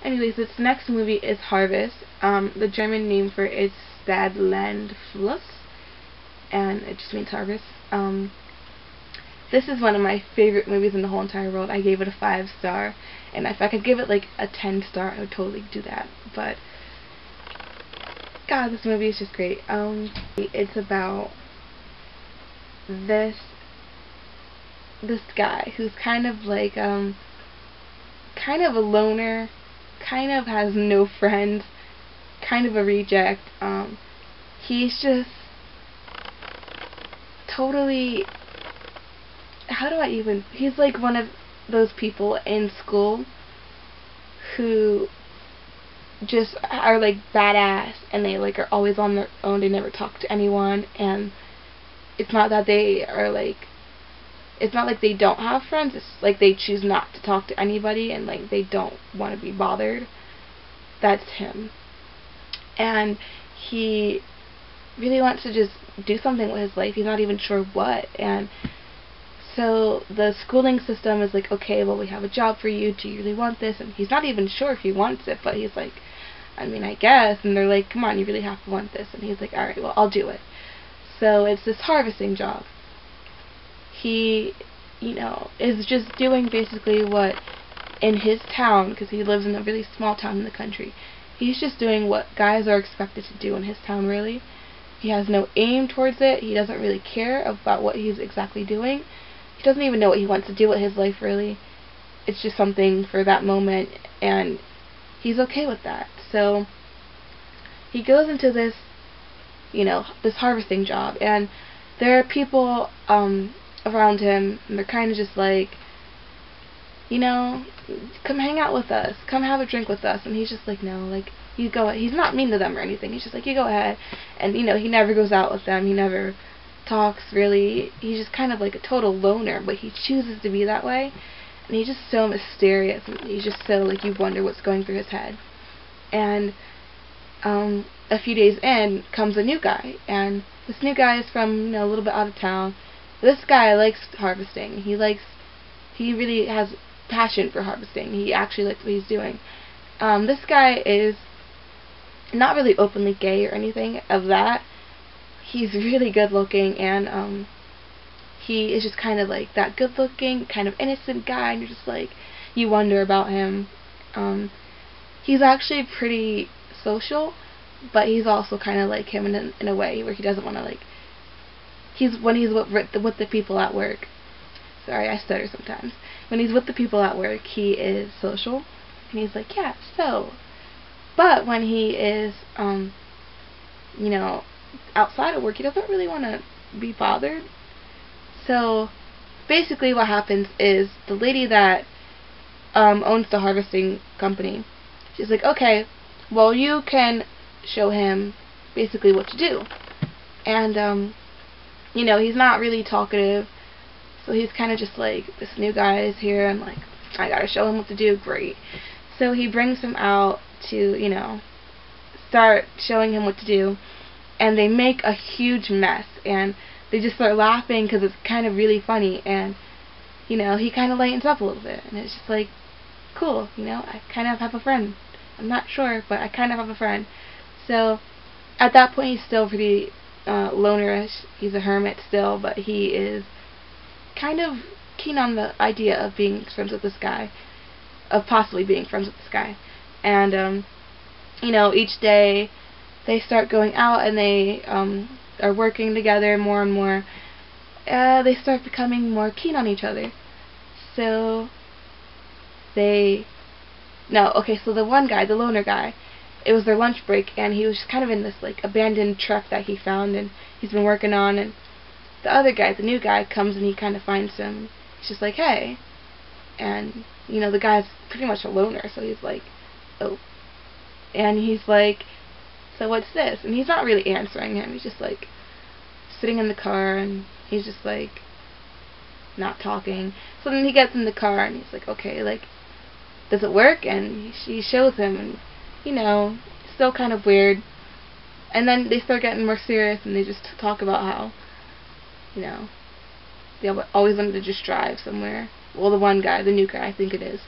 anyways, its next movie is Harvest. The German name for it is Stadtlandfluss, and it just means harvest. This is one of my favorite movies in the whole entire world. I gave it a 5-star, and if I could give it like a 10-star, I would totally do that. But God, this movie is just great. It's about this guy who's kind of like kind of a loner, kind of has no friends, kind of a reject. He's just totally, he's like one of those people in school who just are like badass, and they like are always on their own, they never talk to anyone, and it's not that they are like, it's not like they don't have friends, it's like they choose not to talk to anybody, and like they don't want to be bothered. That's him. And he really wants to just do something with his life. He's not even sure what. And so the schooling system is like, okay, well, we have a job for you. Do you really want this? And he's not even sure if he wants it, but he's like, I mean, I guess. And they're like, come on, you really have to want this. And he's like, alright, well, I'll do it. So it's this harvesting job. He, is just doing basically what in his town, because he lives in a really small town in the country, he's just doing what guys are expected to do in his town, really. He has no aim towards it. He doesn't really care about what he's exactly doing. He doesn't even know what he wants to do with his life, really. It's just something for that moment, and he's okay with that. So he goes into this, this harvesting job, and there are people around him, and they're kind of just like, come hang out with us, come have a drink with us, and he's just like, no, like, you go ahead. He's not mean to them or anything, he's just like, you go ahead, and he never goes out with them, he never talks, really. He's just kind of like a total loner, but he chooses to be that way, and he's just so mysterious, and he's just so, like, you wonder what's going through his head. And a few days in comes a new guy, and this new guy is from, a little bit out of town. This guy likes harvesting. He really has passion for harvesting. He actually likes what he's doing. This guy is not really openly gay or anything of that. He's really good looking, and he is just kind of like that good looking, kind of innocent guy, and you're just like, you wonder about him. He's actually pretty social, but he's also kind of like him in a way where he doesn't want to, like, when he's with the people at work. Sorry, I stutter sometimes. When he's with the people at work, he is social, and he's like, yeah, so. But when he is, outside of work, he doesn't really want to be bothered. So basically what happens is the lady that owns the harvesting company, she's like, okay, well, you can show him basically what to do. And he's not really talkative, so he's kind of just like, this new guy is here, and like, I gotta show him what to do. Great. So he brings him out to, start showing him what to do, and they make a huge mess, and they just start laughing because it's kind of really funny, and he kind of lightens up a little bit, and it's just like, cool, I kind of have a friend. I'm not sure, but I kind of have a friend. So at that point, he's still pretty lonerish. He's a hermit still, but he is kind of keen on the idea of being friends with this guy, of possibly being friends with this guy. And each day they start going out, and they are working together more and more. They start becoming more keen on each other. So so the one guy, the loner guy, it was their lunch break, and he was kind of in this like abandoned truck that he found, and he's been working on, and the other guy, the new guy, comes, and he kind of finds him. He's just like, hey. And the guy's pretty much a loner, so he's like, oh. And he's like, so what's this? And he's not really answering him. He's just like sitting in the car, and he's just like not talking. So then he gets in the car, and he's like, okay, like, does it work? And she shows him, and still kind of weird. And then they start getting more serious, and they just talk about how they always wanted to just drive somewhere. Well, the one guy, the new guy, I think it is,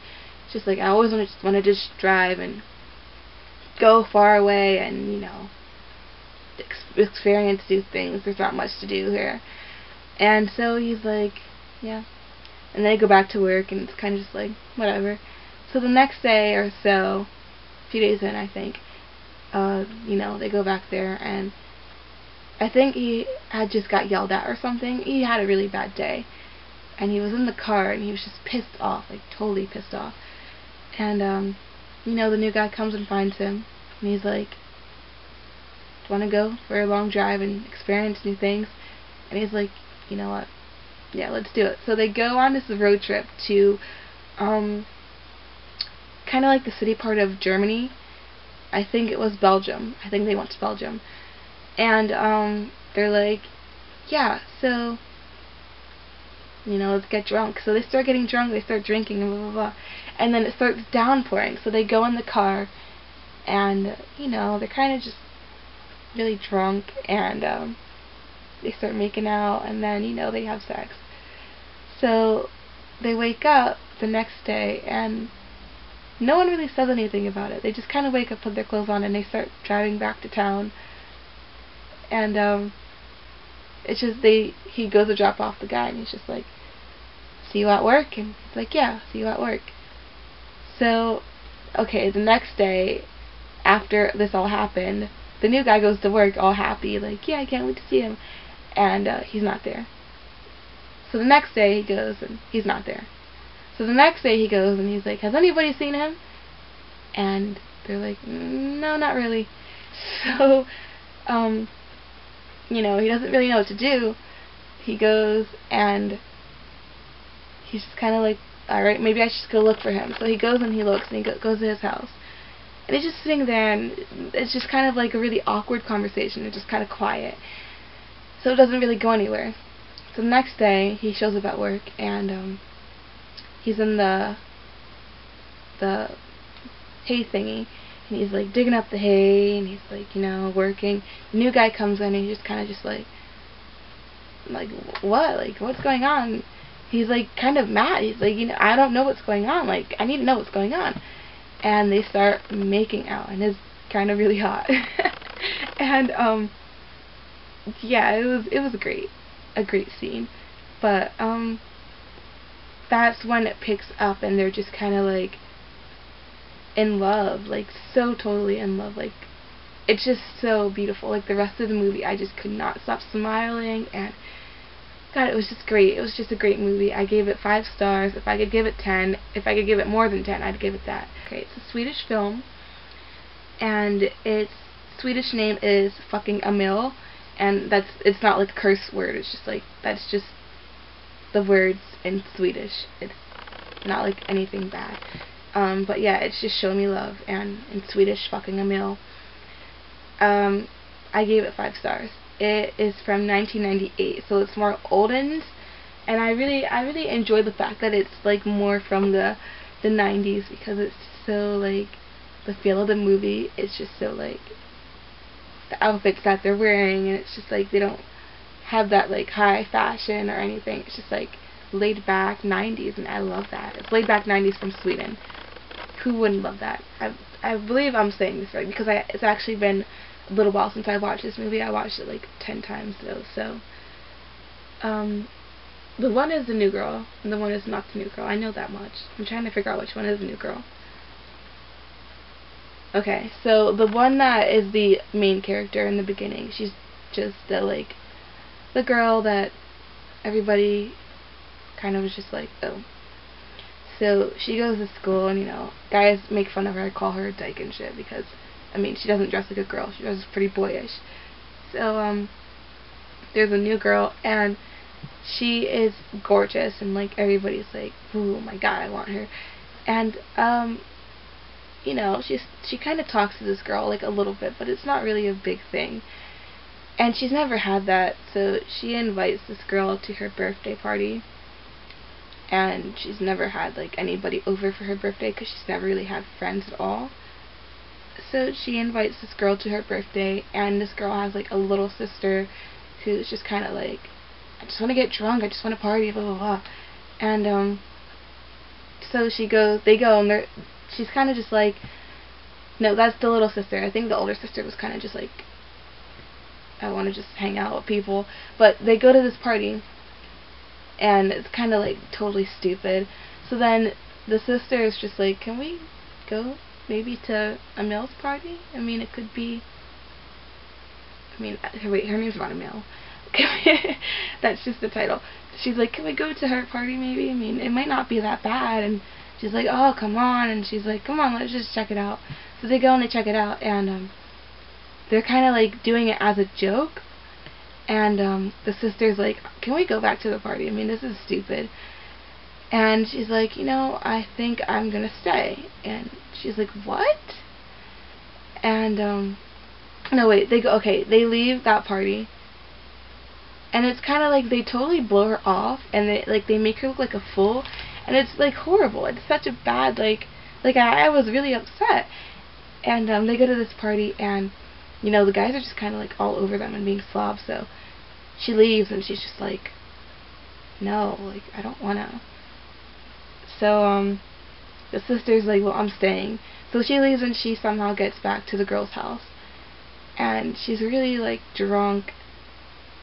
Just like I always want to just drive and go far away and, you know, experience new things. There's not much to do here. And so he's like, yeah. And then I go back to work, and it's kind of just like, whatever. So the next day or so, a few days in, I think, you know, they go back there, and I think he had just got yelled at or something. He had a really bad day. And he was in the car, and he was just pissed off, like totally pissed off. And, you know, the new guy comes and finds him, and he's like, do you want to go for a long drive and experience new things? And he's like, you know what, yeah, let's do it. So they go on this road trip to, kind of like the city part of Germany. I think it was Belgium. I think they went to Belgium. And, they're like, yeah, so, you know, let's get drunk. So they start getting drunk, they start drinking, and blah, blah, blah. And then it starts downpouring. So they go in the car, and, you know, they're kind of just really drunk, and, they start making out, and then, you know, they have sex. So they wake up the next day, and no one really says anything about it. They just kind of wake up, put their clothes on, and they start driving back to town. And, it's just he goes to drop off the guy, and he's just like, see you at work? And he's like, yeah, see you at work. So, okay, the next day, after this all happened, the new guy goes to work all happy, like, yeah, I can't wait to see him. And, he's not there. So the next day he goes, and he's not there. So the next day he goes, and he's like, has anybody seen him? And they're like, no, not really. So, you know, he doesn't really know what to do. He goes, and he's just kind of like, alright, maybe I should just go look for him. So he goes and he looks, and he goes to his house. And he's just sitting there, and it's just kind of like a really awkward conversation. It's just kind of quiet. So it doesn't really go anywhere. So the next day, he shows up at work, and he's in the hay thingy, and he's like digging up the hay, and he's like, you know, working. The new guy comes in, and he's just kind of just like what? Like, what's going on? He's like kind of mad. He's like, you know, I don't know what's going on. Like, I need to know what's going on. And they start making out, and it's kind of really hot. And yeah, it was a great scene. But that's when it picks up, and they're just kind of like in love, like so totally in love. Like, it's just so beautiful. Like, the rest of the movie, I just could not stop smiling, and God, it was just great. It was just a great movie. I gave it 5 stars. If I could give it 10, if I could give it more than 10, I'd give it that. Okay, it's a Swedish film, and its Swedish name is fucking Emil, and it's not like a curse word. It's just like, that's just the words in Swedish. It's not like anything bad. But yeah, it's just Show Me Love, and in Swedish, fucking Emil. I gave it 5 stars. It is from 1998, so it's more oldened, and I really enjoy the fact that it's like more from the 90s, because it's so like, the feel of the movie is just so like, the outfits that they're wearing, and it's just like, they don't have that like high fashion or anything. It's just like laid back 90s, and I love that. It's laid back 90s from Sweden. Who wouldn't love that? I believe I'm saying this right, because it's actually been a little while since I watched this movie. I watched it like 10 times though. So the one is the new girl, and the one is not the new girl. I know that much. I'm trying to figure out which one is the new girl. Okay, so the one that is the main character in the beginning, she's just the girl that everybody kind of was just like, oh. So she goes to school, and, you know, guys make fun of her, call her a dyke and shit, because, I mean, she doesn't dress like a girl. She dresses pretty boyish. So, there's a new girl, and she is gorgeous, and, like, everybody's like, ooh, my God, I want her. And, you know, she kind of talks to this girl, like, a little bit, but it's not really a big thing. And she's never had that, so she invites this girl to her birthday party. And she's never had, like, anybody over for her birthday, because she's never really had friends at all. So she invites this girl to her birthday, and this girl has, like, a little sister who's just kind of like, I just want to get drunk, I just want to party, blah, blah, blah. And, so they go, and she's kind of just like, no, that's the little sister. I think the older sister was kind of just like, I want to just hang out with people. But they go to this party, and it's kind of like totally stupid. So then the sister is just like, can we go maybe to Emil's party? I mean, it could be, wait, her name's not Emil. That's just the title. She's like, can we go to her party maybe? I mean, it might not be that bad. And she's like, oh, come on. And she's like, come on, let's just check it out. So they go and they check it out, and they're kind of like doing it as a joke. And the sister's like, can we go back to the party? I mean, this is stupid. And she's like, I think I'm gonna stay. And she's like, what? And no, wait, they leave that party, and it's kind of like they totally blow her off, and they make her look like a fool, and it's like horrible. It's such a bad, I was really upset. And they go to this party, and the guys are just kind of like all over them and being slobs. So she leaves, and she's just like, no, like, I don't wanna. So the sister's like, well, I'm staying. So she leaves, and she somehow gets back to the girl's house, and she's really like drunk.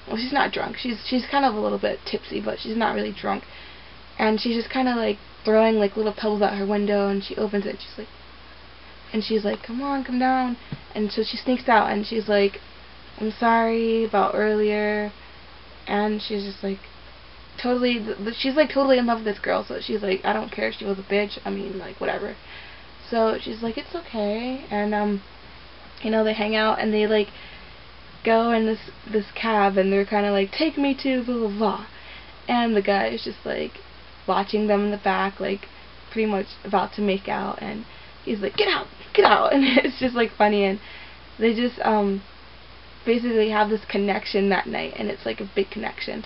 Well, she's not drunk. She's kind of a little bit tipsy, but she's not really drunk. And she's just kind of like throwing like little pebbles out her window, and she opens it, and she's like, come on, come down. And so she sneaks out, and she's like, I'm sorry about earlier. And she's just like she's like totally in love with this girl, so she's like, I don't care if she was a bitch, I mean, like, whatever. So she's like, it's okay. And they hang out, and they like go in this cab, and they're kind of like, take me to blah blah blah. And the guy is just like watching them in the back, like pretty much about to make out, and he's like, get out, and it's just like funny. And they just basically have this connection that night, and it's like a big connection.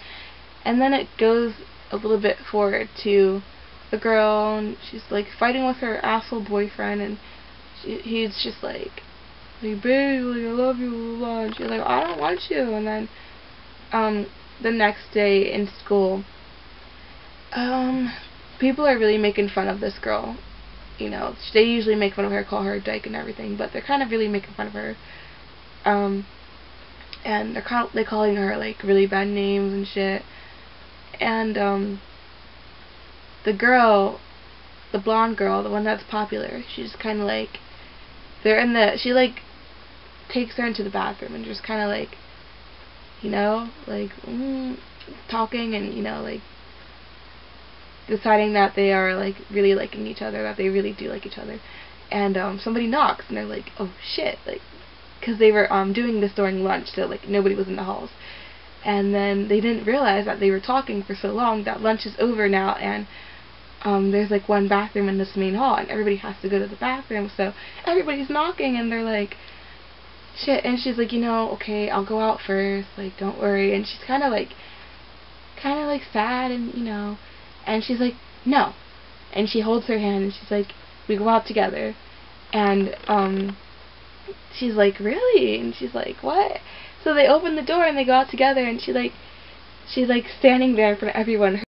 And then it goes a little bit forward to the girl, and she's like fighting with her asshole boyfriend, and he's just like, hey babe, like, I love you, blah, blah. And she's like, I don't want you. And then the next day in school, people are really making fun of this girl. They usually make fun of her, call her a dyke and everything, but they're kind of really making fun of her. And they're calling her like really bad names and shit. And the girl, the blonde girl, the one that's popular, she's kind of like, she like takes her into the bathroom and just kind of like, talking, and like deciding that they are like really liking each other, that they really do like each other. And somebody knocks, and they're like, oh shit, like, because they were doing this during lunch, so like nobody was in the halls. And then they didn't realize that they were talking for so long that lunch is over now, and there's like one bathroom in this main hall, and everybody has to go to the bathroom, so everybody's knocking, and they're like, shit. And she's like, okay, I'll go out first, like, don't worry. And she's kind of like sad, and and she's like, no. And she holds her hand, and she's like, we go out together. And she's like, really? And she's like, what? So they open the door, and they go out together, and she's like standing there in front of everyone.